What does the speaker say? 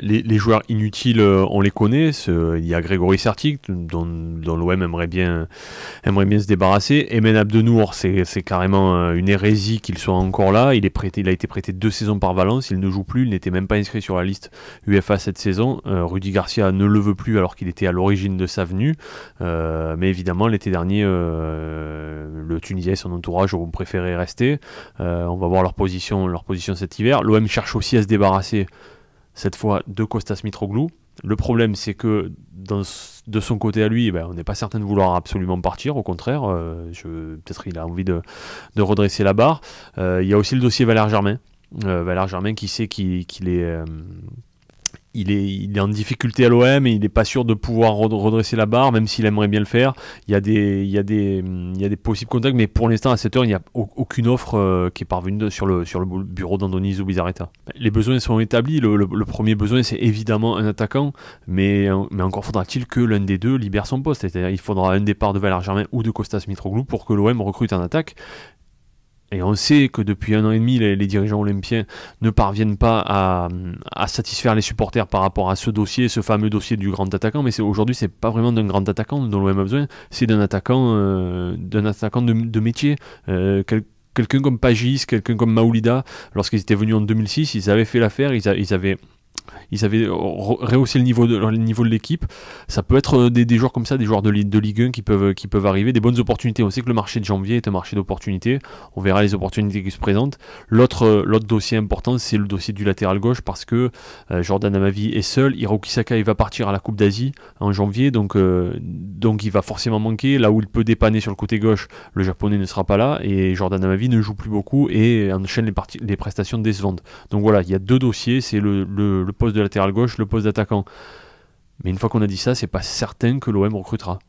Les joueurs inutiles, on les connaît. Il y a Grégory Sertic, dont l'OM aimerait bien se débarrasser. Emen Abdenour, c'est carrément une hérésie qu'il soit encore là. Il a été prêté 2 saisons par Valence, il ne joue plus, il n'était même pas inscrit sur la liste UEFA cette saison. Rudy Garcia ne le veut plus alors qu'il était à l'origine de sa venue. Mais évidemment, l'été dernier, le Tunisien et son entourage ont préféré rester. On va voir leur position cet hiver. L'OM cherche aussi à se débarrasser cette fois de Kostas Mitroglou. Le problème, c'est que de son côté à lui, on n'est pas certain de vouloir absolument partir. Au contraire, peut-être il a envie de redresser la barre. Il y a aussi le dossier Valère Germain. Valère Germain qui sait qu'il est... il est en difficulté à l'OM et il n'est pas sûr de pouvoir redresser la barre, même s'il aimerait bien le faire. Il y a des possibles contacts, mais pour l'instant, à cette heure, il n'y a aucune offre qui est parvenue sur le bureau d'Andoni Zubizarreta. Les besoins sont établis. Le premier besoin, c'est évidemment un attaquant, mais encore faudra-t-il que l'un des deux libère son poste. C'est-à-dire il faudra un départ de Valère Germain ou de Kostas Mitroglou pour que l'OM recrute en attaque. Et on sait que depuis 1 an et demi, les dirigeants olympiens ne parviennent pas à satisfaire les supporters par rapport à ce dossier, ce fameux dossier du grand attaquant. Mais aujourd'hui, c'est pas vraiment d'un grand attaquant dont l'OM a besoin, c'est d'un attaquant de métier. Quelqu'un comme Pagis, quelqu'un comme Maoulida, lorsqu'ils étaient venus en 2006, ils avaient fait l'affaire, ils avaient rehaussé le niveau de l'équipe. Ça peut être des joueurs comme ça, des joueurs de Ligue 1 qui peuvent arriver, des bonnes opportunités. On sait que le marché de janvier est un marché d'opportunités. On verra les opportunités qui se présentent. L'autre dossier important, c'est le dossier du latéral gauche parce que Jordan Amavi est seul. Hiroki Sakai va partir à la Coupe d'Asie en janvier, donc il va forcément manquer. Là où il peut dépanner sur le côté gauche, le japonais ne sera pas là et Jordan Amavi ne joue plus beaucoup et enchaîne les prestations décevantes. Donc voilà, il y a 2 dossiers, c'est le poste de latéral gauche, le poste d'attaquant. Mais une fois qu'on a dit ça, c'est pas certain que l'OM recrutera.